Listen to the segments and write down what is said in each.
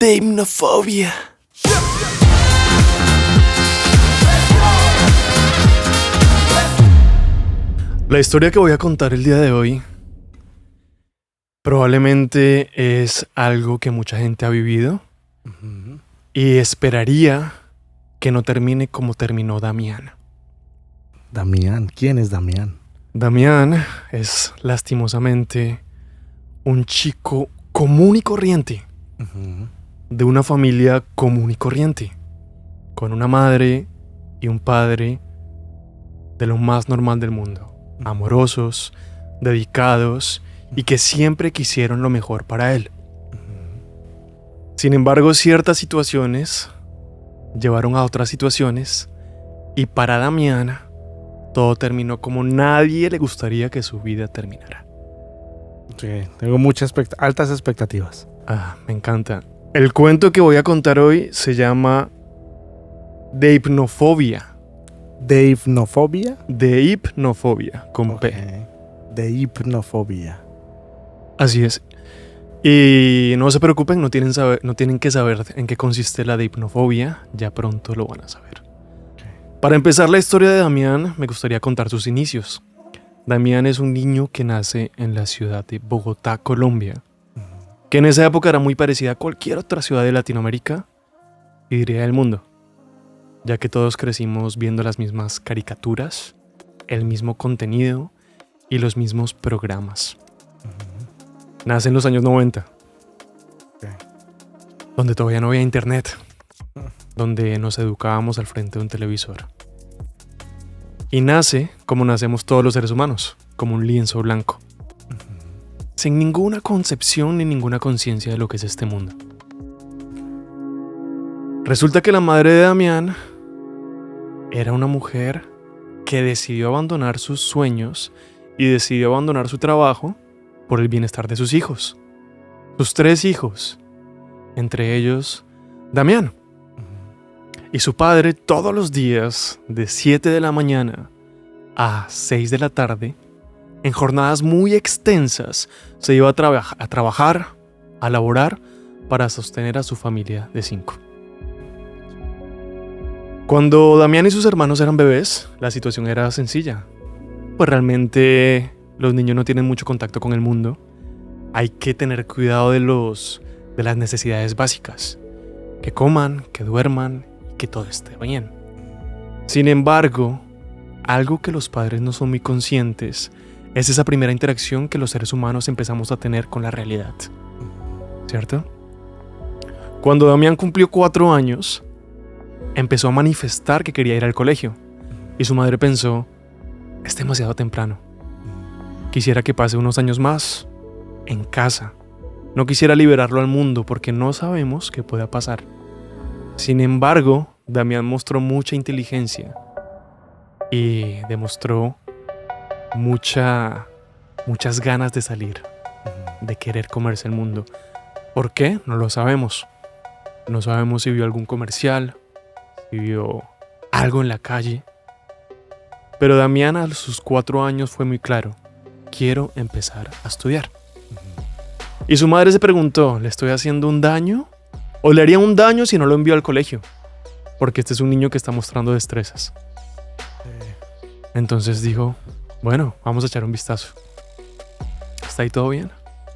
Deipnofobia. La historia que voy a contar el día de hoy probablemente es algo que mucha gente ha vivido y esperaría que no termine como terminó Damián. Damián, ¿quién es Damián? Damián es lastimosamente un chico común y corriente, de una familia común y corriente, con una madre y un padre de lo más normal del mundo, amorosos, dedicados y que siempre quisieron lo mejor para él. Sin embargo, ciertas situaciones llevaron a otras situaciones y para Damián todo terminó como nadie le gustaría que su vida terminara. Sí, tengo altas expectativas. Me encanta. El cuento que voy a contar hoy se llama Deipnofobia. ¿Deipnofobia? Deipnofobia, con P. Deipnofobia. Así es. Y no se preocupen, no tienen que saber en qué consiste la deipnofobia. Ya pronto lo van a saber. Para empezar la historia de Damián, me gustaría contar sus inicios. Damián es un niño que nace en la ciudad de Bogotá, Colombia, que en esa época era muy parecida a cualquier otra ciudad de Latinoamérica y diría del mundo, ya que todos crecimos viendo las mismas caricaturas, el mismo contenido y los mismos programas. Nace en los años 90, donde todavía no había internet, donde nos educábamos al frente de un televisor. Y nace como nacemos todos los seres humanos, como un lienzo blanco, sin ninguna concepción ni ninguna conciencia de lo que es este mundo. Resulta que la madre de Damián era una mujer que decidió abandonar sus sueños y decidió abandonar su trabajo por el bienestar de sus hijos. Sus 3 hijos, entre ellos Damián. Y su padre todos los días, de 7 de la mañana a 6 de la tarde, en jornadas muy extensas, se iba a trabajar, a laborar, para sostener a su familia de 5. Cuando Damián y sus hermanos eran bebés, la situación era sencilla. Pues realmente los niños no tienen mucho contacto con el mundo. Hay que tener cuidado de las necesidades básicas. Que coman, que duerman, que todo esté bien. Sin embargo, algo que los padres no son muy conscientes es esa primera interacción que los seres humanos empezamos a tener con la realidad. ¿Cierto? Cuando Damián cumplió 4 años, empezó a manifestar que quería ir al colegio. Y su madre pensó, es demasiado temprano. Quisiera que pase unos años más en casa. No quisiera liberarlo al mundo porque no sabemos qué pueda pasar. Sin embargo, Damián mostró mucha inteligencia y demostró muchas ganas de salir, de querer comerse el mundo. ¿Por qué? No lo sabemos. No sabemos si vio algún comercial, si vio algo en la calle. Pero Damián a sus 4 años fue muy claro. Quiero empezar a estudiar. Y su madre se preguntó, ¿le estoy haciendo un daño? ¿O le haría un daño si no lo envío al colegio? Porque este es un niño que está mostrando destrezas. Entonces dijo, bueno, vamos a echar un vistazo. ¿Está ahí todo bien?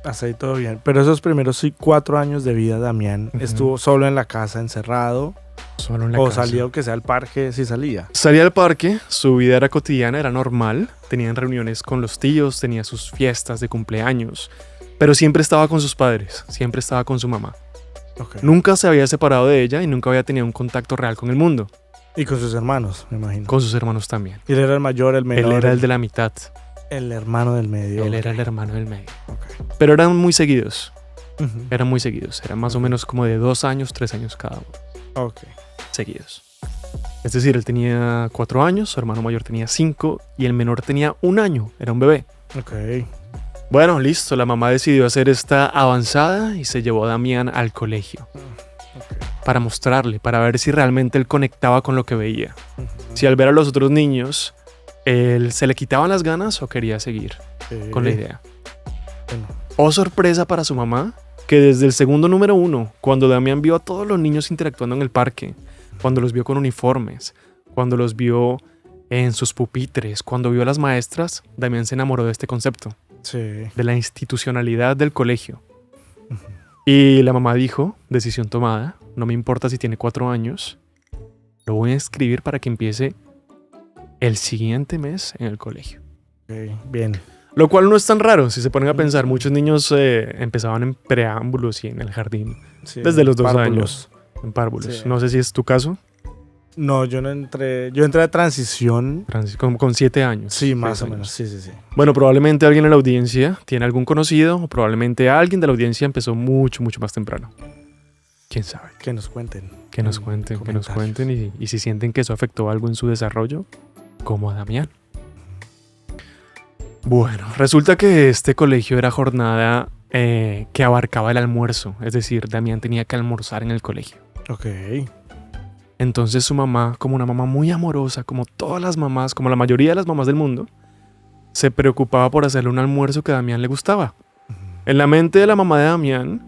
Hasta ahí todo bien. Pero esos primeros 4 años de vida, Damián, ¿estuvo solo en la casa, encerrado? Solo en la ¿O casa. salía, aunque sea al parque, sí salía? Salía al parque, su vida era cotidiana, era normal. Tenían reuniones con los tíos, tenía sus fiestas de cumpleaños. Pero siempre estaba con sus padres, siempre estaba con su mamá. Okay. Nunca se había separado de ella y nunca había tenido un contacto real con el mundo. Y con sus hermanos, me imagino. Con sus hermanos también. ¿Y él era el mayor, el menor? Él era el de la mitad. El hermano del medio. Él era el hermano del medio. Okay. Pero eran muy seguidos. Eran muy seguidos. Eran más o menos como de 2 años, 3 años cada uno. Ok. Seguidos. Es decir, él tenía 4 años, su hermano mayor tenía 5 y el menor tenía 1 año. Era un bebé. Ok. Bueno, listo. La mamá decidió hacer esta avanzada y se llevó a Damián al colegio. Okay. Para mostrarle, para ver si realmente él conectaba con lo que veía. Si al ver a los otros niños, él se le quitaban las ganas o quería seguir con la idea. Bueno. Oh, sorpresa para su mamá, que desde el segundo número 1, cuando Damián vio a todos los niños interactuando en el parque, cuando los vio con uniformes, cuando los vio en sus pupitres, cuando vio a las maestras, Damián se enamoró de este concepto, Sí. de la institucionalidad del colegio. Y la mamá dijo, decisión tomada, no me importa si tiene 4 años, lo voy a inscribir para que empiece el siguiente mes en el colegio. Ok, bien. Lo cual no es tan raro, si se ponen a pensar, muchos niños empezaban en preámbulos y en el jardín, Sí, desde los 2 párvulos. años, en párvulos. Sí. No sé si es tu caso, No, yo no entré. Yo entré a transición. Francis, con 7 años. Sí, más 6 o años. menos. Sí, sí, sí. Bueno, probablemente alguien en la audiencia tiene algún conocido, o probablemente alguien de la audiencia empezó mucho, mucho más temprano. ¿Quién sabe? Que nos cuenten. Que nos en cuenten, que nos comentarios. cuenten y si sienten que eso afectó algo en su desarrollo, como a Damián. Bueno, resulta que este colegio era jornada que abarcaba el almuerzo, es decir, Damián tenía que almorzar en el colegio. Ok. Entonces su mamá, como una mamá muy amorosa, como todas las mamás, como la mayoría de las mamás del mundo, se preocupaba por hacerle un almuerzo que a Damián le gustaba. En la mente de la mamá de Damián,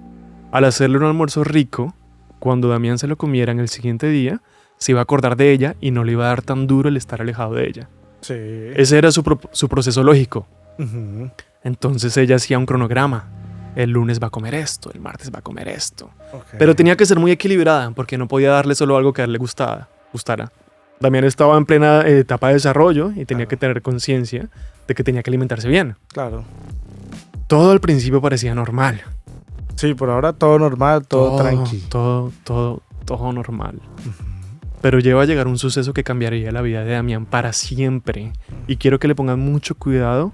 al hacerle un almuerzo rico, cuando Damián se lo comiera en el siguiente día, se iba a acordar de ella y no le iba a dar tan duro el estar alejado de ella. Sí. Ese era su proceso lógico. Ujú. Entonces ella hacía un cronograma. El lunes va a comer esto, el martes va a comer esto. Ok. Pero tenía que ser muy equilibrada porque no podía darle solo algo que a él le gustara. Damián estaba en plena etapa de desarrollo y tenía Claro. que tener conciencia de que tenía que alimentarse bien. Claro. Todo al principio parecía normal. Sí, por ahora todo normal, todo tranqui. Todo normal. Pero lleva a llegar un suceso que cambiaría la vida de Damián para siempre. Y quiero que le pongan mucho cuidado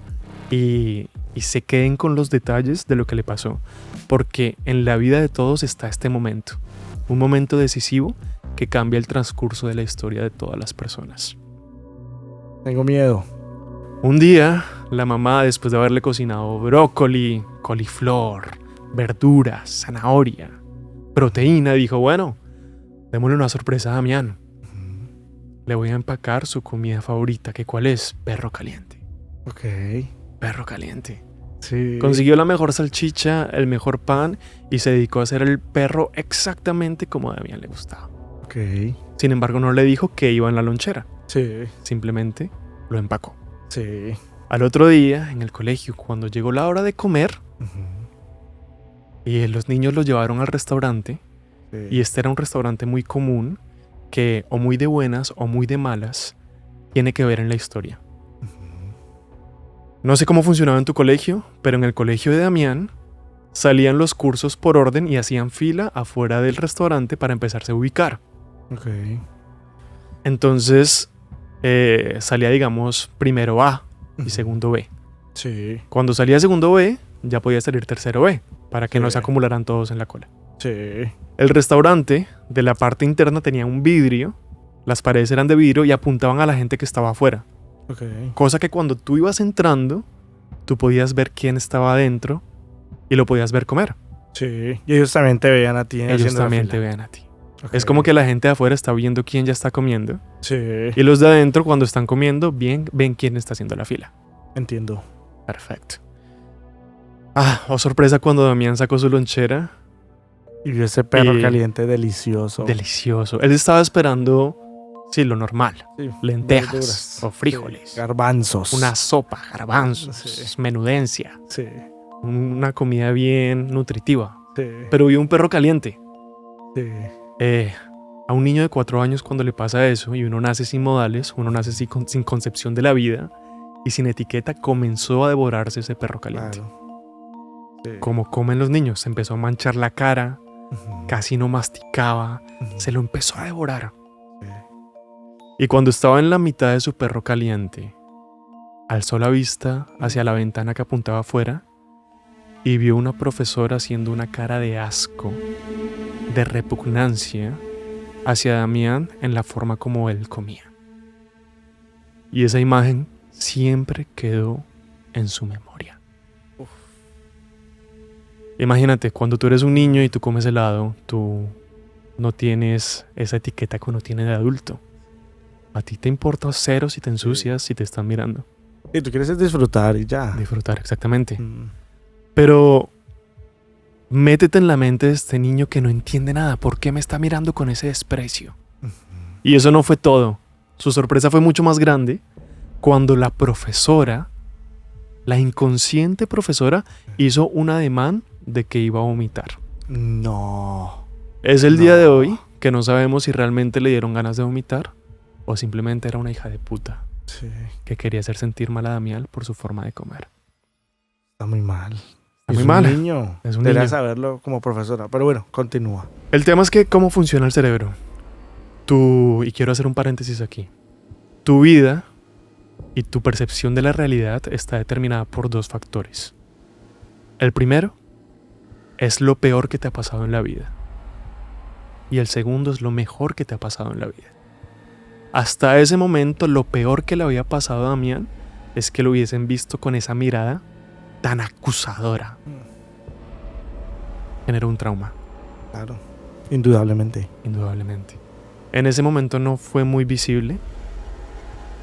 y se queden con los detalles de lo que le pasó. Porque en la vida de todos está este momento. Un momento decisivo que cambia el transcurso de la historia de todas las personas. Tengo miedo. Un día, la mamá, después de haberle cocinado brócoli, coliflor, verduras, zanahoria, proteína, dijo, bueno, démosle una sorpresa a Damián. Le voy a empacar su comida favorita, que ¿cuál es? Perro caliente. Ok. Perro caliente. Sí. Consiguió la mejor salchicha, el mejor pan y se dedicó a hacer el perro exactamente como a Damián le gustaba. Ok. Sin embargo, no le dijo que iba en la lonchera. Sí. Simplemente lo empacó. Sí. Al otro día, en el colegio, cuando llegó la hora de comer, Ujú. y los niños lo llevaron al restaurante, Sí. y este era un restaurante muy común, que o muy de buenas o muy de malas, tiene que ver en la historia. No sé cómo funcionaba en tu colegio, pero en el colegio de Damián salían los cursos por orden y hacían fila afuera del restaurante para empezarse a ubicar. Ok. Entonces salía, digamos, primero A y segundo B. Sí. Cuando salía segundo B, ya podía salir tercero B, para que no se Sí. acumularan todos en la cola. Sí. El restaurante, de la parte interna, tenía un vidrio, las paredes eran de vidrio y apuntaban a la gente que estaba afuera. Ok. Cosa que cuando tú ibas entrando, tú podías ver quién estaba adentro y lo podías ver comer. Sí. Y ellos también te vean a ti. Ellos haciendo la también fila. te vean a ti. Ok. Es como que la gente de afuera está viendo quién ya está comiendo Sí. y los de adentro, cuando están comiendo, bien ven quién está haciendo la fila. Entiendo. Perfecto. Oh sorpresa cuando Damián sacó su lonchera. Y vio ese perro Y- caliente delicioso. Delicioso. Él estaba esperando, sí, lo normal. Sí, Lentejas verduras. o frijoles. Sí, garbanzos. Una sopa, garbanzos, Sí. menudencia. Sí. Una comida bien nutritiva. Sí. Pero vio un perro caliente. Sí. A un niño de 4 años cuando le pasa eso y uno nace sin modales, uno nace sin concepción de la vida y sin etiqueta, comenzó a devorarse ese perro caliente. Claro. Sí. Como comen los niños, se empezó a manchar la cara, Ujú. casi no masticaba, Ujú. se lo empezó a devorar. Sí. Y cuando estaba en la mitad de su perro caliente, alzó la vista hacia la ventana que apuntaba afuera y vio una profesora haciendo una cara de asco, de repugnancia hacia Damián en la forma como él comía. Y esa imagen siempre quedó en su memoria. Imagínate, cuando tú eres un niño y tú comes helado, tú no tienes esa etiqueta que uno tiene de adulto. A ti te importa cero si te ensucias, si te están mirando. Y tú quieres es disfrutar y ya. Disfrutar, exactamente. Mm. Pero Métete en la mente de este niño que no entiende nada. ¿Por qué me está mirando con ese desprecio? Y eso no fue todo. Su sorpresa fue mucho más grande cuando la profesora, la inconsciente profesora, hizo un ademán de que iba a vomitar. No. Es el día de hoy que no sabemos si realmente le dieron ganas de vomitar o simplemente era una hija de puta Sí. que quería hacer sentir mal a Damián por su forma de comer. Está muy mal. Está muy Es mal. un niño. Es un Debería niño. saberlo como profesora. Pero bueno, continúa. El tema es que cómo funciona el cerebro. Y quiero hacer un paréntesis aquí. Tu vida y tu percepción de la realidad está determinada por dos factores. El primero es lo peor que te ha pasado en la vida. Y el segundo es lo mejor que te ha pasado en la vida. Hasta ese momento, lo peor que le había pasado a Damián es que lo hubiesen visto con esa mirada tan acusadora. Generó un trauma, Claro. Indudablemente. indudablemente. En ese momento no fue muy visible,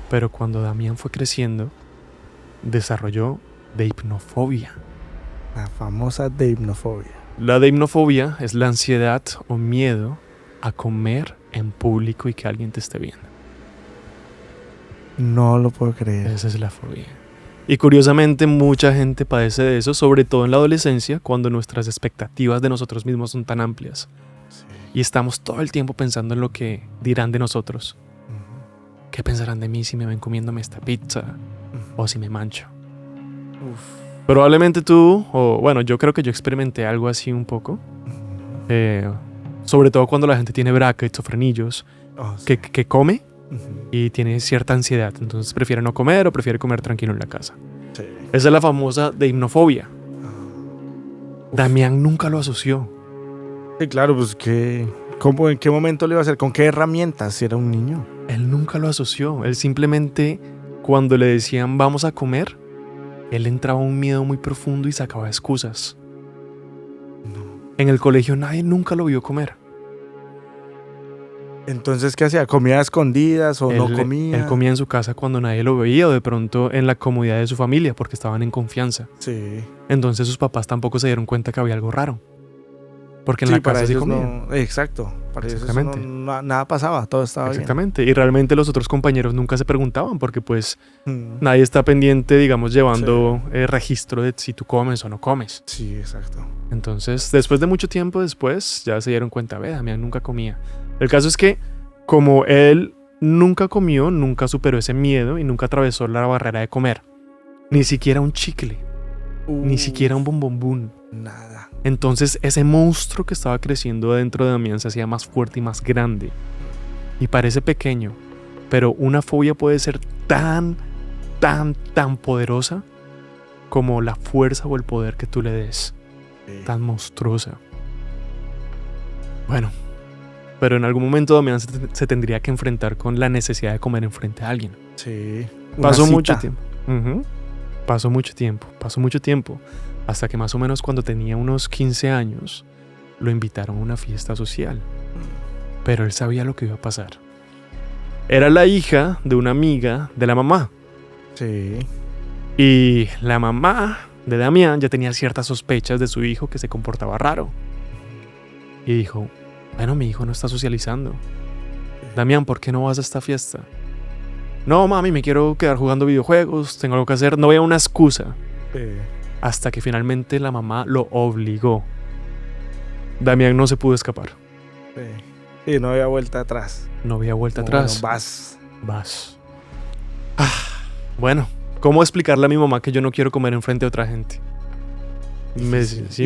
pero cuando Damián fue creciendo, desarrolló deipnofobia. La famosa deipnofobia. La deipnofobia es la ansiedad o miedo a comer en público y que alguien te esté viendo. No lo puedo creer. Esa es la fobia. Y curiosamente mucha gente padece de eso, sobre todo en la adolescencia, cuando nuestras expectativas de nosotros mismos son tan amplias. Sí. Y estamos todo el tiempo pensando en lo que dirán de nosotros. ¿Qué pensarán de mí si me ven comiéndome esta pizza? O si me mancho. Uf. Probablemente tú, o bueno, yo creo que yo experimenté algo así un poco. Sobre todo cuando la gente tiene brackets o frenillos, Oh, sí. que come Ujú. y tiene cierta ansiedad. Entonces prefiere no comer o prefiere comer tranquilo en la casa. Sí. Esa es la famosa deipnofobia. Uf. Damián nunca lo asoció. Sí, claro, pues ¿en qué momento lo iba a hacer? ¿Con qué herramientas si era un niño? Él nunca lo asoció. Él simplemente, cuando le decían vamos a comer, él entraba a un miedo muy profundo y sacaba excusas. En el colegio nadie nunca lo vio comer. Entonces, ¿qué hacía? ¿Comía a escondidas o no comía? Él comía en su casa cuando nadie lo veía o de pronto en la comodidad de su familia porque estaban en confianza. Sí. Entonces sus papás tampoco se dieron cuenta que había algo raro. Porque en la casa sí ellos comía. no. Exacto. Para ellos Exactamente. nada pasaba, todo estaba Exactamente. Y realmente los otros compañeros nunca se preguntaban porque pues bien. nadie está pendiente, digamos, llevando registro de si tú comes o no comes. Sí, exacto. Entonces, después de mucho tiempo después, ya se dieron cuenta, ve, Damián nunca comía. El caso es que, como él nunca comió, nunca superó ese miedo y nunca atravesó la barrera de comer. Ni siquiera un chicle, ni siquiera un bombombún. Nada. Entonces, ese monstruo que estaba creciendo dentro de Damián se hacía más fuerte y más grande. Y parece pequeño, pero una fobia puede ser tan poderosa como la fuerza o el poder que tú le des. Sí. Tan monstruosa. Bueno, pero en algún momento Damián se tendría que enfrentar con la necesidad de comer enfrente a alguien. Sí. Pasó Una mucho cita. tiempo. Pasó mucho tiempo. Hasta que más o menos cuando tenía unos 15 años, lo invitaron a una fiesta social. Pero él sabía lo que iba a pasar. Era la hija de una amiga de la mamá. Sí. Y la mamá de Damián ya tenía ciertas sospechas de su hijo que se comportaba raro. Y dijo, bueno, mi hijo no está socializando. Damián, ¿por qué no vas a esta fiesta? No, mami, me quiero quedar jugando videojuegos, tengo algo que hacer. No había una excusa. Sí. Hasta que finalmente la mamá lo obligó. Damián no se pudo escapar. Sí, no había vuelta atrás. No había vuelta Bueno, atrás. vas. Bueno, ¿cómo explicarle a mi mamá que yo no quiero comer enfrente de otra gente?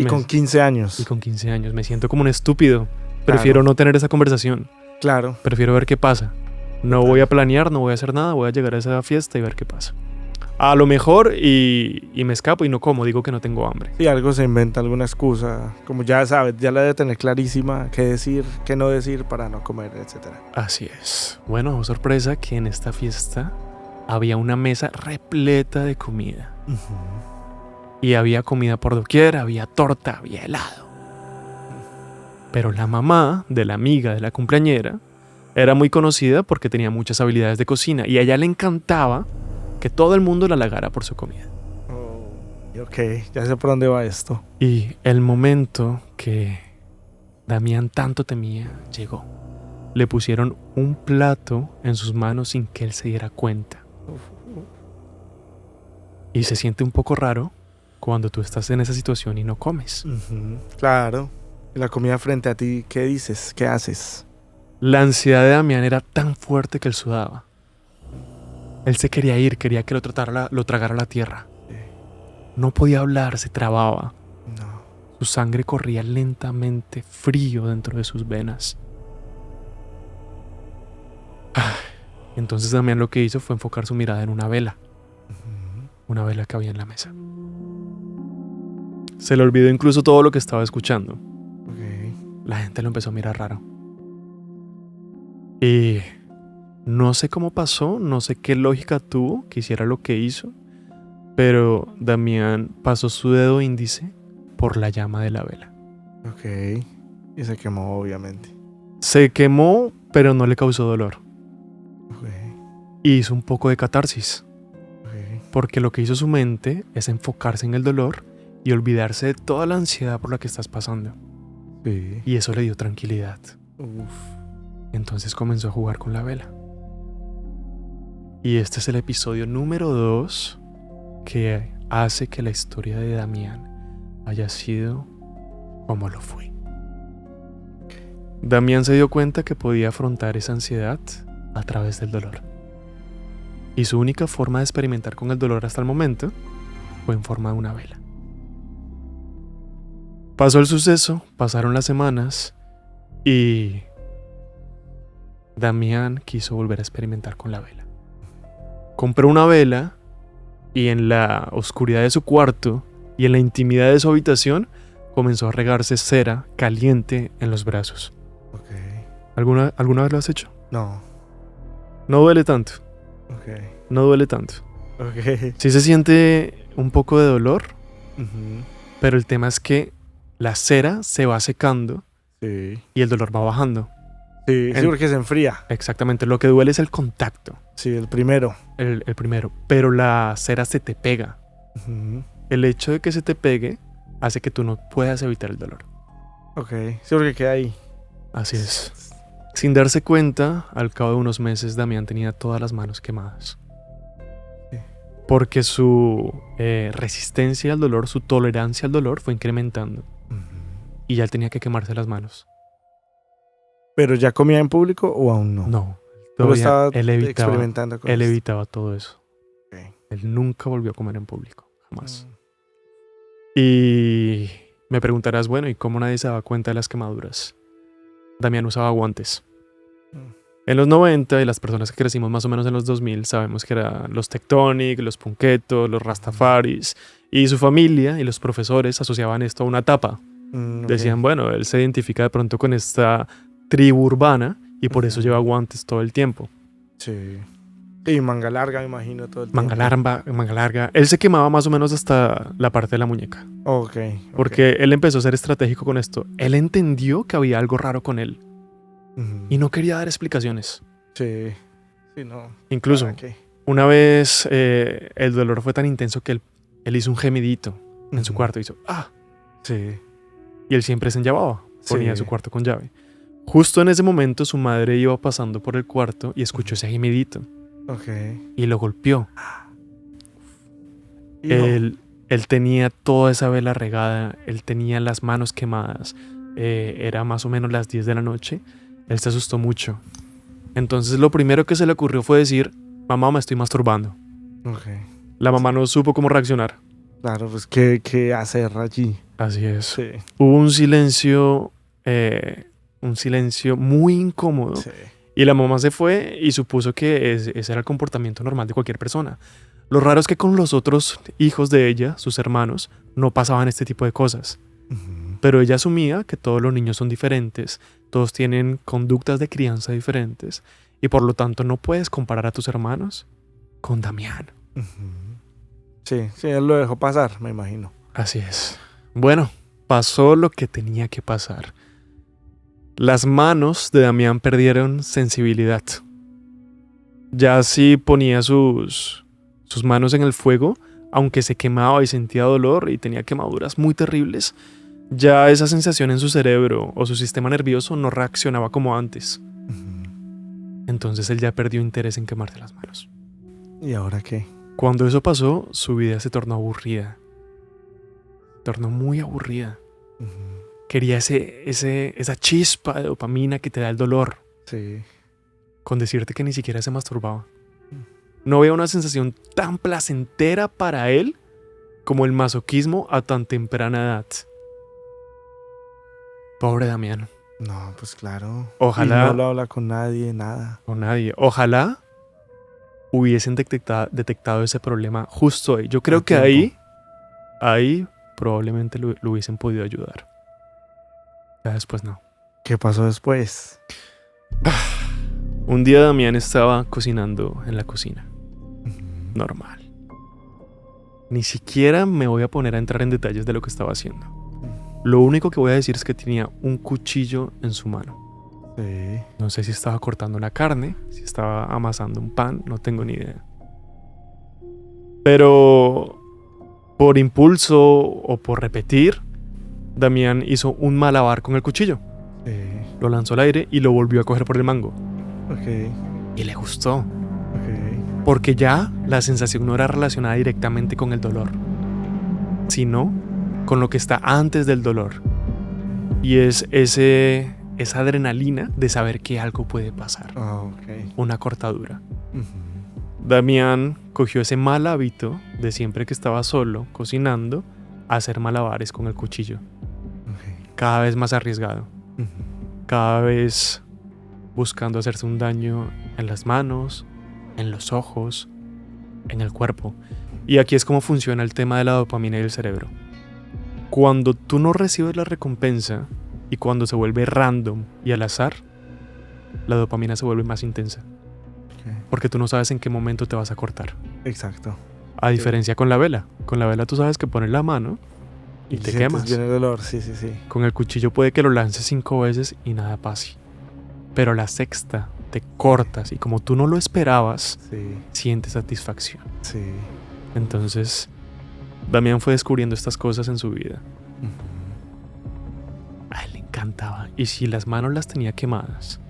Con 15 años. Y con 15 años. Me siento como un estúpido. Prefiero no tener esa conversación. Claro. Prefiero ver qué pasa. No voy a planear, no voy a hacer nada. Voy a llegar a esa fiesta y ver qué pasa. A lo mejor y me escapo y no como. Digo que no tengo hambre. Y algo se inventa, alguna excusa. Como ya sabes, ya la debe tener clarísima. Qué decir, qué no decir para no comer, etcétera. Así es. Bueno, sorpresa que en esta fiesta había una mesa repleta de comida. Y había comida por doquier, había torta, había helado. Pero la mamá de la amiga de la cumpleañera era muy conocida porque tenía muchas habilidades de cocina y a ella le encantaba que todo el mundo la halagara por su comida. Oh, ok. Ya sé por dónde va esto. Y el momento que Damián tanto temía llegó. Le pusieron un plato en sus manos sin que él se diera cuenta. Y se siente un poco raro cuando tú estás en esa situación y no comes. Claro. Y la comida frente a ti, ¿qué dices? ¿Qué haces? La ansiedad de Damián era tan fuerte que él sudaba. Él se quería ir, quería que lo tragara la tierra. No podía hablar, se trababa. No. Su sangre corría lentamente, frío dentro de sus venas. Entonces Damián lo que hizo fue enfocar su mirada en una vela. Una vela que había en la mesa. Se le olvidó incluso todo lo que estaba escuchando. Ok. La gente lo empezó a mirar raro. Y no sé cómo pasó, no sé qué lógica tuvo que hiciera lo que hizo, pero Damián pasó su dedo índice por la llama de la vela. Ok. Y se quemó, obviamente. Se quemó, pero no le causó dolor. Ok. Y hizo un poco de catarsis, Ok. porque lo que hizo su mente es enfocarse en el dolor y olvidarse de toda la ansiedad por la que estás pasando. Sí. Y eso le dio tranquilidad. Uf. Entonces comenzó a jugar con la vela. Y este es el episodio número 2 que hace que la historia de Damián haya sido como lo fue. Damián se dio cuenta que podía afrontar esa ansiedad a través del dolor. Y su única forma de experimentar con el dolor hasta el momento fue en forma de una vela. Pasó el suceso, pasaron las semanas y Damián quiso volver a experimentar con la vela. Compró una vela y en la oscuridad de su cuarto y en la intimidad de su habitación comenzó a regarse cera caliente en los brazos. Ok. ¿Alguna vez lo has hecho? No. No duele tanto, Ok. no duele tanto. Ok. Sí se siente un poco de dolor, Ujú. pero el tema es que la cera se va secando Sí. y el dolor va bajando. Sí, En- porque se enfría. Exactamente, lo que duele es el contacto, Sí, el primero. el primero, pero la cera se te pega. Ujú. El hecho de que se te pegue hace que tú no puedas evitar el dolor. Ok. Sí, porque queda ahí. Así es. Sin darse cuenta, al cabo de unos meses, Damián tenía todas las manos quemadas. Sí. Porque su resistencia al dolor, su tolerancia al dolor fue incrementando. Ujú. Y ya él tenía que quemarse las manos. ¿Pero ya comía en público o aún no? No, Solo todavía estaba él experimentando con él esto. evitaba todo eso. Ok. Él nunca volvió a comer en público, jamás. Mm. Y me preguntarás, bueno, ¿y cómo nadie se daba cuenta de las quemaduras? Damián usaba guantes. Mm. En los 90 y las personas que crecimos más o menos en los 2000 sabemos que eran los Tectonic, los Punketos, los Rastafaris y su familia y los profesores asociaban esto a una etapa. Ok. Decían, bueno, él se identifica de pronto con esta tribu urbana y por eso Ujú. lleva guantes todo el tiempo. Sí. Sí, manga larga, me imagino, todo el Manga tiempo. manga larga. Él se quemaba más o menos hasta la parte de la muñeca. Ok. Porque él empezó a ser estratégico con esto. Él entendió que había algo raro con él Ujú. y no quería dar explicaciones. Sí. Sí, no. Incluso, ¿Para qué? una vez el dolor fue tan intenso que él hizo un gemidito en su Ujú. cuarto. Hizo ¡ah! Sí. Y él siempre se enllavaba. Ponía Sí. su cuarto con llave. Justo en ese momento su madre iba pasando por el cuarto y escuchó ese gemidito. Ok. Y lo golpeó. Hijo. Él tenía toda esa vela regada. Él tenía las manos quemadas. Era más o menos las 10 de la noche. Él se asustó mucho. Entonces lo primero que se le ocurrió fue decir, mamá, me estoy masturbando. Ok. La mamá no supo cómo reaccionar. Claro, pues ¿qué hacer allí? Así es. Sí. Hubo un silencio muy incómodo. Sí. Y la mamá se fue y supuso que ese era el comportamiento normal de cualquier persona. Lo raro es que con los otros hijos de ella, sus hermanos, no pasaban este tipo de cosas. Ujú. Pero ella asumía que todos los niños son diferentes, todos tienen conductas de crianza diferentes, y por lo tanto no puedes comparar a tus hermanos con Damián. Ujú. Sí, sí, él lo dejó pasar, me imagino. Así es. Bueno, pasó lo que tenía que pasar. Las manos de Damián perdieron sensibilidad. Ya si ponía sus manos en el fuego, aunque se quemaba y sentía dolor y tenía quemaduras muy terribles, ya esa sensación en su cerebro o su sistema nervioso no reaccionaba como antes. Entonces él ya perdió interés en quemarse las manos. ¿Y ahora qué? Cuando eso pasó, su vida se tornó aburrida. Se tornó muy aburrida. Quería esa chispa de dopamina que te da el dolor. Sí. Con decirte que ni siquiera se masturbaba. No había una sensación tan placentera para él como el masoquismo a tan temprana edad. Pobre Damián. No, pues claro. Ojalá. Y no lo habla con nadie, nada. Con nadie. Ojalá hubiesen detectado ese problema justo ahí. Yo creo que ahí probablemente lo hubiesen podido ayudar. Ya después no. ¿Qué pasó después? Un día Damián estaba cocinando en la cocina. Normal. Ni siquiera me voy a poner a entrar en detalles de lo que estaba haciendo. Lo único que voy a decir es que tenía un cuchillo en su mano. Sí. No sé si estaba cortando una carne, si estaba amasando un pan, no tengo ni idea. Pero por impulso o por repetir, Damián hizo un malabar con el cuchillo. Sí. Lo lanzó al aire y lo volvió a coger por el mango. Ok. Y le gustó. Ok. Porque ya la sensación no era relacionada directamente con el dolor, sino con lo que está antes del dolor. Y es esa adrenalina de saber que algo puede pasar. Ok. Una cortadura. Damián cogió ese mal hábito de siempre que estaba solo, cocinando, a hacer malabares con el cuchillo. Ok. Cada vez más arriesgado. Cada vez buscando hacerse un daño en las manos, en los ojos, en el cuerpo. Y aquí es como funciona el tema de la dopamina y el cerebro. Cuando tú no recibes la recompensa y cuando se vuelve random y al azar, la dopamina se vuelve más intensa. Porque tú no sabes en qué momento te vas a cortar. Exacto. A diferencia con la vela. Con la vela tú sabes que pones la mano y te sientes quemas. bien el dolor, sí. Con el cuchillo puede que lo lances 5 veces y nada pase. Pero la sexta te cortas y como tú no lo esperabas, sientes satisfacción. Sí. Entonces, Damián fue descubriendo estas cosas en su vida. A él le encantaba. Y si las manos las tenía quemadas,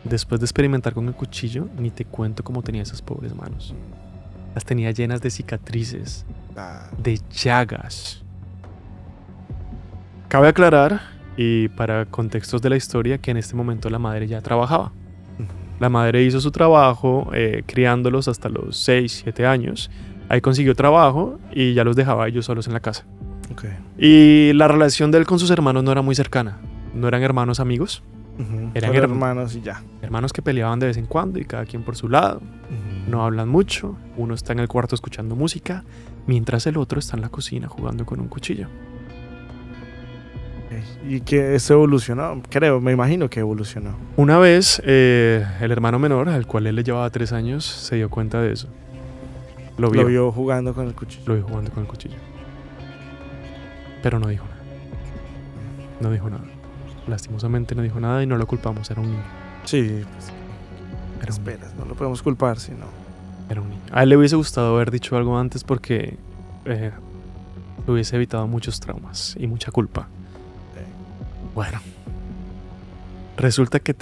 después de experimentar con el cuchillo, ni te cuento cómo tenía esas pobres manos. Las tenía llenas de cicatrices, de llagas. Cabe aclarar, y para contextos de la historia, que en este momento la madre ya trabajaba. La madre hizo su trabajo criándolos hasta los 6, 7 años. Ahí consiguió trabajo y ya los dejaba ellos solos en la casa. Okay. Y la relación de él con sus hermanos no era muy cercana. No eran hermanos amigos. Eran hermanos y ya. Hermanos que peleaban de vez en cuando y cada quien por su lado. No hablan mucho. Uno está en el cuarto escuchando música, mientras el otro está en la cocina jugando con un cuchillo. Y que eso evolucionó, me imagino que evolucionó. Una vez, el hermano menor, al cual él le llevaba 3 años, se dio cuenta de eso. Lo vio jugando con el cuchillo. Lo vio jugando con el cuchillo. Pero no dijo nada. No dijo nada. Lastimosamente no dijo nada y no lo culpamos, era un niño. Sí, pues. Era esperas, no lo podemos culpar, sino. Era un niño. A él le hubiese gustado haber dicho algo antes porque le hubiese evitado muchos traumas y mucha culpa. Bueno, resulta que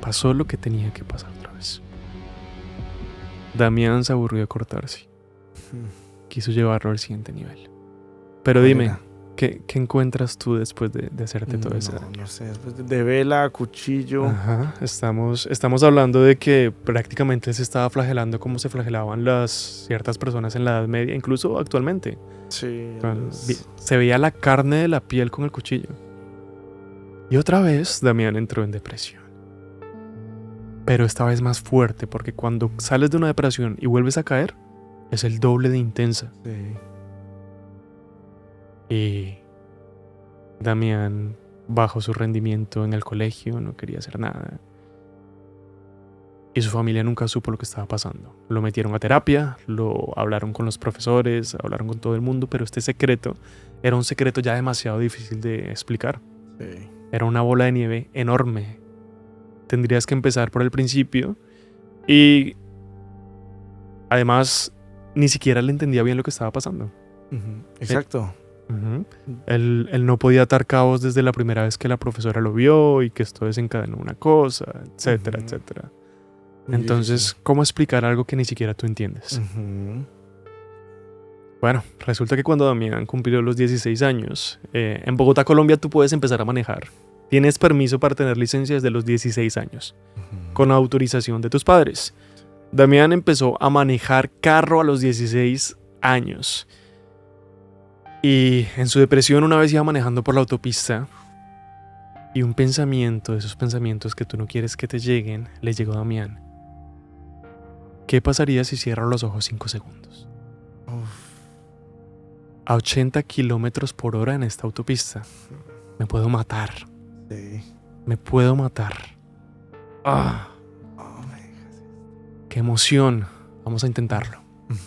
pasó lo que tenía que pasar otra vez. Damián se aburrió de cortarse. Quiso llevarlo al siguiente nivel. Pero dime, ¿qué encuentras tú después de hacerte todo eso? No sé, después de vela, cuchillo. Ajá, estamos hablando de que prácticamente se estaba flagelando como se flagelaban ciertas personas en la Edad Media, incluso actualmente. Sí. Se veía la carne de la piel con el cuchillo. Y otra vez Damián entró en depresión. Pero esta vez más fuerte, porque cuando sales de una depresión y vuelves a caer, es el doble de intensa. Sí. Y Damián bajó su rendimiento en el colegio, no quería hacer nada. Y su familia nunca supo lo que estaba pasando. Lo metieron a terapia, lo hablaron con los profesores, hablaron con todo el mundo, pero este secreto era un secreto ya demasiado difícil de explicar. Sí. Era una bola de nieve enorme. Tendrías que empezar por el principio. Y además, ni siquiera le entendía bien lo que estaba pasando. Exacto. Él no podía atar cabos desde la primera vez que la profesora lo vio y que esto desencadenó una cosa, etcétera, etcétera. Entonces, ¿cómo explicar algo que ni siquiera tú entiendes? Bueno, resulta que cuando Damián cumplió los 16 años, en Bogotá, Colombia, tú puedes empezar a manejar. Tienes permiso para tener licencia desde los 16 años, con autorización de tus padres. Damián empezó a manejar carro a los 16 años. Y en su depresión una vez iba manejando por la autopista y un pensamiento, de esos pensamientos que tú no quieres que te lleguen, le llegó a Damián. ¿Qué pasaría si cierro los ojos 5 segundos? A 80 kilómetros por hora en esta autopista. Me puedo matar. Sí. Me puedo matar. ¡Qué emoción! Vamos a intentarlo.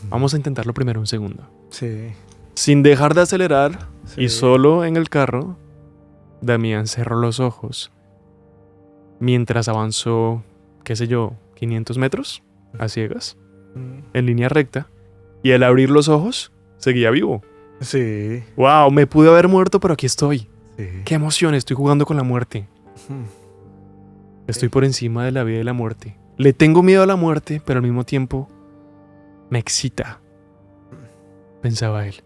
Vamos a intentarlo primero un segundo. Sí. Sin dejar de acelerar Sí. y solo en el carro, Damián cerró los ojos mientras avanzó, qué sé yo, 500 metros a ciegas, en línea recta, y al abrir los ojos, seguía vivo. Sí. ¡Wow! Me pude haber muerto, pero aquí estoy. Sí. ¡Qué emoción! Estoy jugando con la muerte. Estoy por encima de la vida y la muerte. Le tengo miedo a la muerte, pero al mismo tiempo me excita, pensaba él.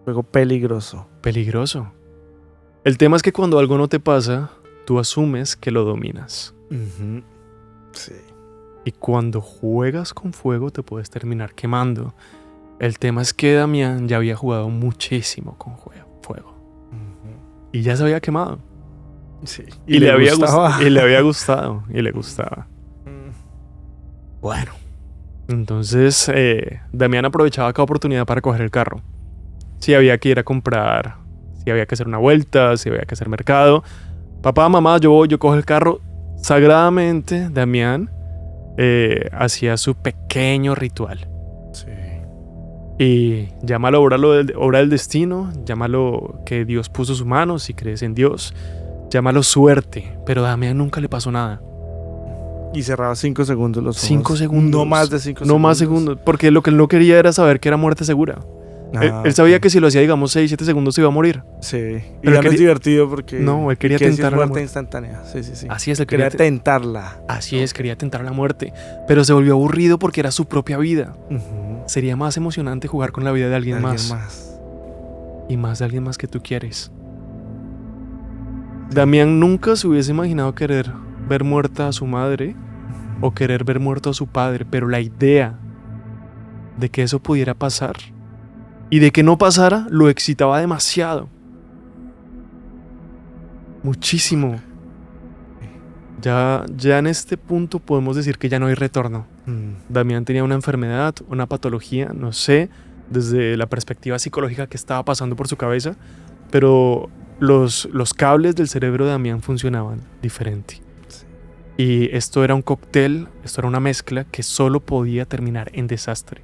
Juego peligroso. Peligroso. El tema es que cuando algo no te pasa, tú asumes que lo dominas. Sí. Y cuando juegas con fuego te puedes terminar quemando. El tema es que Damián ya había jugado muchísimo con fuego. Y ya se había quemado. Sí. Y le había gustado. Y le había gustado. Y le gustaba. Bueno. Entonces, Damián aprovechaba cada oportunidad para coger el carro. Si había que ir a comprar, si había que hacer una vuelta, si había que hacer mercado. Papá, mamá, yo cojo el carro. Sagradamente, Damián hacía su pequeño ritual. Sí. Y llámalo obra del destino, llámalo que Dios puso su mano, si crees en Dios. Llámalo suerte, pero a Damián nunca le pasó nada. Y cerraba 5 segundos los ojos. 5 segundos. No más de 5 segundos. No más segundos, porque lo que él no quería era saber que era muerte segura. Él sabía que si lo hacía, digamos, 6, 7 segundos se iba a morir. Sí. Y Pero ya no es divertido porque... No, él quería tentar tentar la la muerte muerte. instantánea. Sí, sí, sí. Así es, él Quería tentarla. Así es, quería tentar a la muerte. Pero se volvió aburrido porque era su propia vida. Sería más emocionante jugar con la vida de alguien más. Y más de alguien más que tú quieres. Damián nunca se hubiese imaginado querer ver muerta a su madre o querer ver muerto a su padre, pero la idea de que eso pudiera pasar y de que no pasara lo excitaba demasiado. Muchísimo. Ya en este punto podemos decir que ya no hay retorno. Damián tenía una enfermedad, una patología, no sé, desde la perspectiva psicológica que estaba pasando por su cabeza, pero los cables del cerebro de Damián funcionaban diferente. Y esto era un cóctel, esto era una mezcla que solo podía terminar en desastre,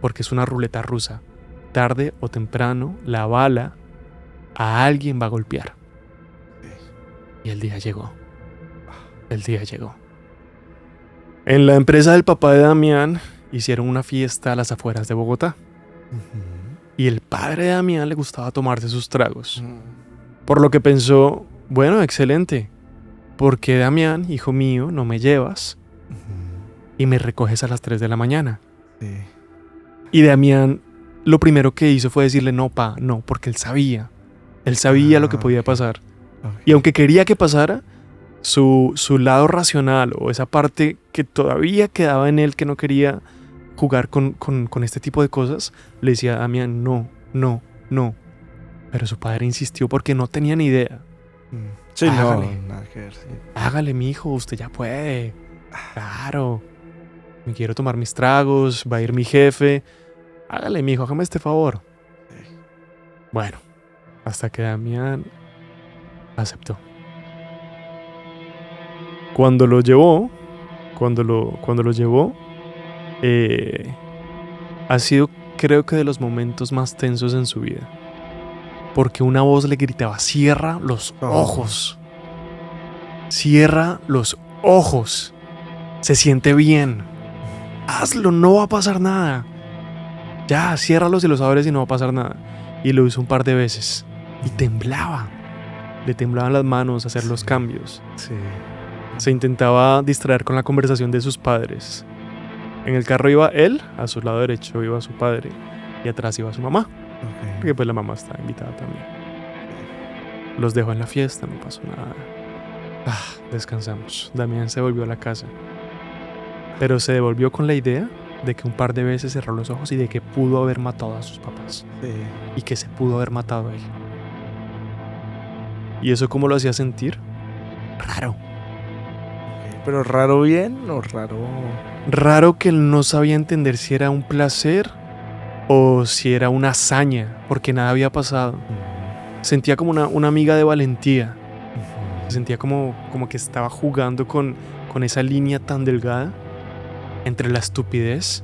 porque es una ruleta rusa. Tarde o temprano, la bala a alguien va a golpear. Y el día llegó. El día llegó. En la empresa del papá de Damián hicieron una fiesta a las afueras de Bogotá. Y el padre de Damián le gustaba tomarse sus tragos. Por lo que pensó, bueno, excelente. ¿Por qué, Damián, hijo mío, no me llevas y me recoges a las 3 de la mañana? Y Damián lo primero que hizo fue decirle no, pa, no, porque él sabía lo que podía pasar. Y aunque quería que pasara, su lado racional o esa parte que todavía quedaba en él que no quería jugar con este tipo de cosas, le decía a Damián no. Pero su padre insistió porque no tenía ni idea. Sí, Hágale. no, nada que ver, sí. Hágale, mijo, usted ya puede. Claro. Me quiero tomar mis tragos, va a ir mi jefe. Hágale, mijo, hágame este favor. Bueno, hasta que Damián aceptó. Cuando lo llevó, ha sido, creo que, de los momentos más tensos en su vida. Porque una voz le gritaba, cierra los ojos. Cierra los ojos. Se siente bien. Hazlo, no va a pasar nada. Ya, ciérralos y los abres y no va a pasar nada. Y lo hizo un par de veces. Y temblaba. Le temblaban las manos hacer los cambios. Sí. Se intentaba distraer con la conversación de sus padres. En el carro iba él, a su lado derecho iba su padre y atrás iba su mamá, Ok. porque pues la mamá estaba invitada también. Los dejó en la fiesta, no pasó nada. Descansamos. Damián se volvió a la casa, pero se devolvió con la idea de que un par de veces cerró los ojos y de que pudo haber matado a sus papás Sí. y que se pudo haber matado a él. ¿Y eso cómo lo hacía sentir? Raro. Ok, pero raro bien o raro. Raro que él no sabía entender si era un placer o si era una hazaña, porque nada había pasado. Sentía como una amiga de valentía. Sentía como que estaba jugando con esa línea tan delgada entre la estupidez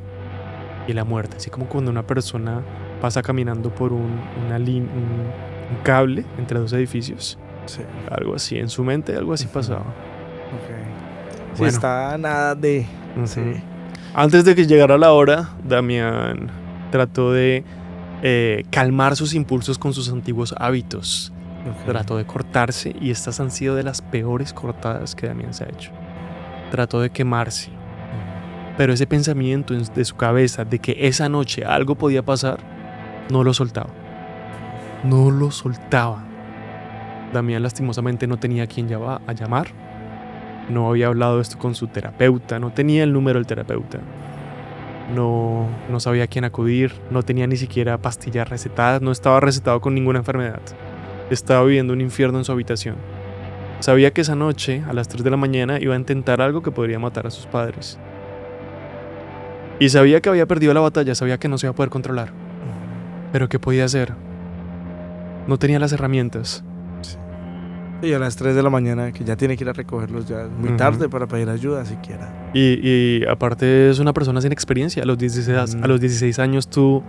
y la muerte. Así como cuando una persona pasa caminando por un cable entre dos edificios. Sí. Algo así, en su mente algo así pasaba. Ok. Sí, Bueno. está nada de. Sí. Antes de que llegara la hora, Damián trató de calmar sus impulsos con sus antiguos hábitos. Ok. Trató de cortarse y estas han sido de las peores cortadas que Damián se ha hecho. Trató de quemarse, pero ese pensamiento de su cabeza de que esa noche algo podía pasar, no lo soltaba. No lo soltaba. Damián lastimosamente no tenía a quien llamar. No había hablado esto con su terapeuta, no tenía el número del terapeuta. No sabía a quién acudir, no tenía ni siquiera pastillas recetadas, no estaba recetado con ninguna enfermedad. Estaba viviendo un infierno en su habitación. Sabía que esa noche, a las 3 de la mañana, iba a intentar algo que podría matar a sus padres. Y sabía que había perdido la batalla, sabía que no se iba a poder controlar. Pero ¿qué podía hacer? No tenía las herramientas. Y a las 3 de la mañana, que ya tiene que ir a recogerlos, ya es muy tarde para pedir ayuda siquiera. Y aparte es una persona sin experiencia. A los 16 años tú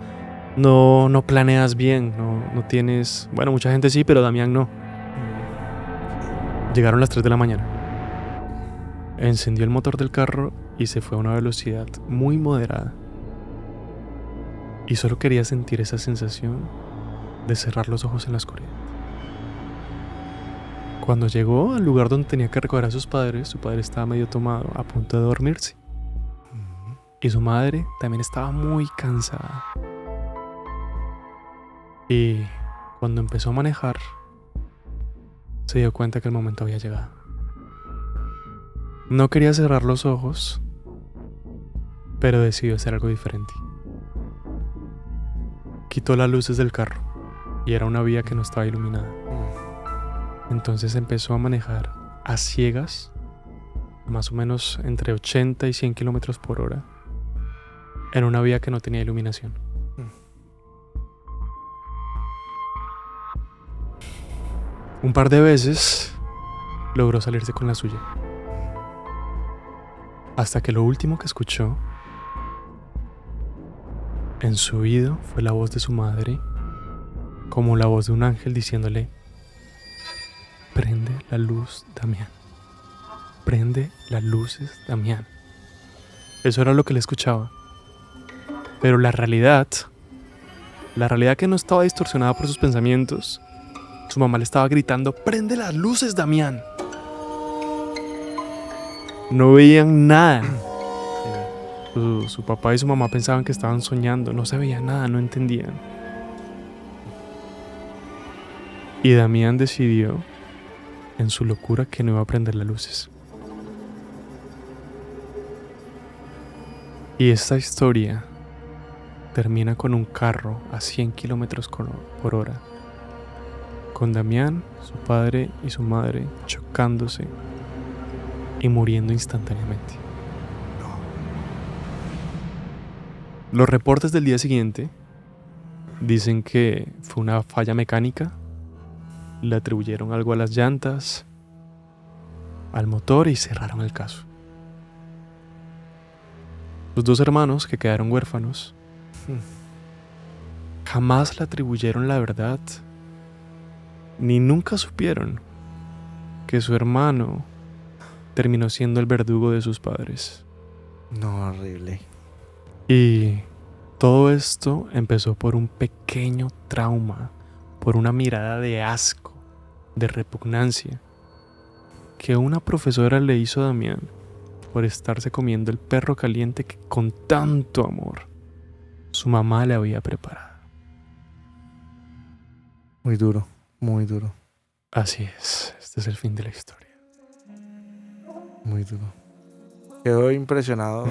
no planeas bien, no tienes... Bueno, mucha gente sí, pero Damián no. Llegaron las 3 de la mañana. Encendió el motor del carro y se fue a una velocidad muy moderada. Y solo quería sentir esa sensación de cerrar los ojos en la oscuridad. Cuando llegó al lugar donde tenía que recoger a sus padres, su padre estaba medio tomado, a punto de dormirse. Y su madre también estaba muy cansada. Y cuando empezó a manejar, se dio cuenta que el momento había llegado. No quería cerrar los ojos, pero decidió hacer algo diferente. Quitó las luces del carro y era una vía que no estaba iluminada. Entonces empezó a manejar a ciegas, más o menos entre 80 y 100 kilómetros por hora, en una vía que no tenía iluminación. Un par de veces logró salirse con la suya, hasta que lo último que escuchó en su oído fue la voz de su madre, como la voz de un ángel diciéndole: prende la luz, Damián. Prende las luces, Damián. Eso era lo que le escuchaba. Pero la realidad que no estaba distorsionada por sus pensamientos, su mamá le estaba gritando: prende las luces, Damián. No veían nada. Su papá y su mamá pensaban que estaban soñando, no se veía nada, no entendían. Y Damián decidió, en su locura, que no iba a prender las luces. Y esta historia termina con un carro a 100 kilómetros por hora, con Damián, su padre y su madre chocándose y muriendo instantáneamente. Los reportes del día siguiente dicen que fue una falla mecánica, le atribuyeron algo a las llantas, al motor y cerraron el caso. Los dos hermanos que quedaron huérfanos jamás le atribuyeron la verdad, ni nunca supieron que su hermano terminó siendo el verdugo de sus padres. No, horrible. Y Todo esto empezó por un pequeño trauma, por una mirada de asco, de repugnancia, que una profesora le hizo a Damián por estarse comiendo el perro caliente que con tanto amor su mamá le había preparado. Muy duro, muy duro, Así es, este es el fin de la historia. muy duro. Quedo impresionado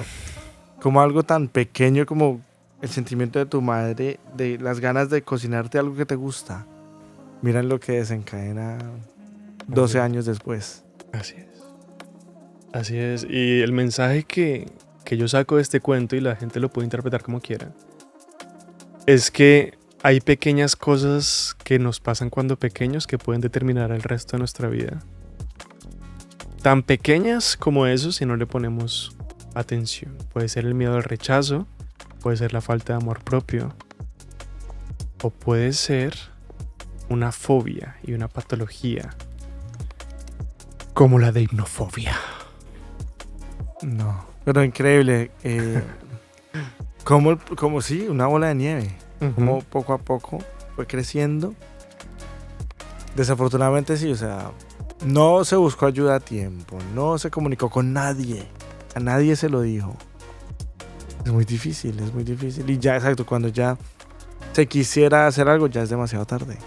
como algo tan pequeño como el sentimiento de tu madre, de las ganas de cocinarte algo que te gusta. Miran lo que desencadena 12 años después. Así es. Así es. Y el mensaje que yo saco de este cuento, y la gente lo puede interpretar como quiera, es que hay pequeñas cosas que nos pasan cuando pequeños que pueden determinar el resto de nuestra vida. Tan pequeñas como eso si no le ponemos atención. Puede ser el miedo al rechazo, puede ser la falta de amor propio, o puede ser una fobia y una patología como la de hipnofobia. No, pero increíble. Como sí, una bola de nieve. Como poco a poco fue creciendo. Desafortunadamente sí, o sea, no se buscó ayuda a tiempo, no se comunicó con nadie, a nadie se lo dijo. Es muy difícil, es muy difícil. Y ya, exacto, cuando ya se quisiera hacer algo, ya es demasiado tarde.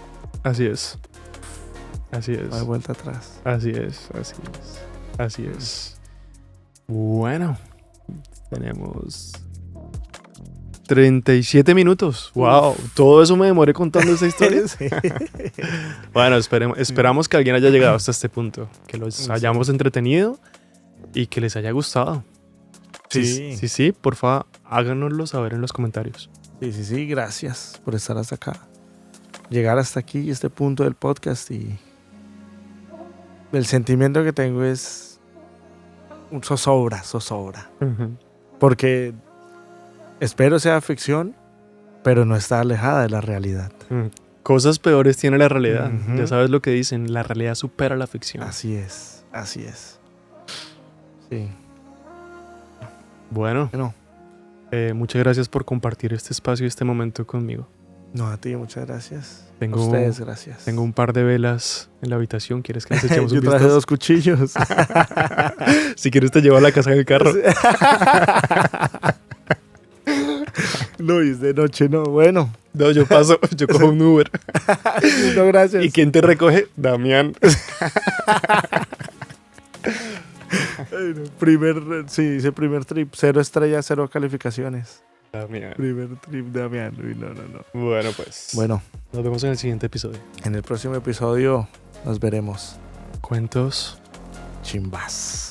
Así es. Así es. No hay vuelta atrás. Así es, así es. Así es. Bueno, tenemos 37 minutos. ¡Wow! Todo eso me demoré contando esta historia. Sí. Bueno, esperamos que alguien haya llegado hasta este punto. Que los Sí. hayamos entretenido y que les haya gustado. Sí. Sí, por favor, háganoslo saber en los comentarios. Sí, gracias por estar hasta acá. Llegar hasta aquí, este punto del podcast, y el sentimiento que tengo es un zozobra. Porque espero sea ficción, pero no está alejada de la realidad. Cosas peores tiene la realidad. Ujú. Ya sabes lo que dicen, la realidad supera la ficción. Así es. Sí. Bueno, Bueno, muchas gracias por compartir este espacio y este momento conmigo. no, a ti muchas gracias. Tengo- A ustedes, gracias. Tengo un par de velas en la habitación. ¿Quieres que les echemos un Yo traje vistazo? 2 cuchillos. Si quieres te llevo a la casa en el carro. No, y es de noche, no. Bueno, No, yo paso, yo cojo un Uber. no, gracias. ¿Y quién te recoge? Damián. Ay, no, dice primer trip, 0 estrellas, 0 calificaciones. Damián. Primer trip, Damián. Uy, no. Bueno, pues. Bueno, Nos vemos en el siguiente episodio. en el próximo episodio nos veremos. Cuentos Chimbas.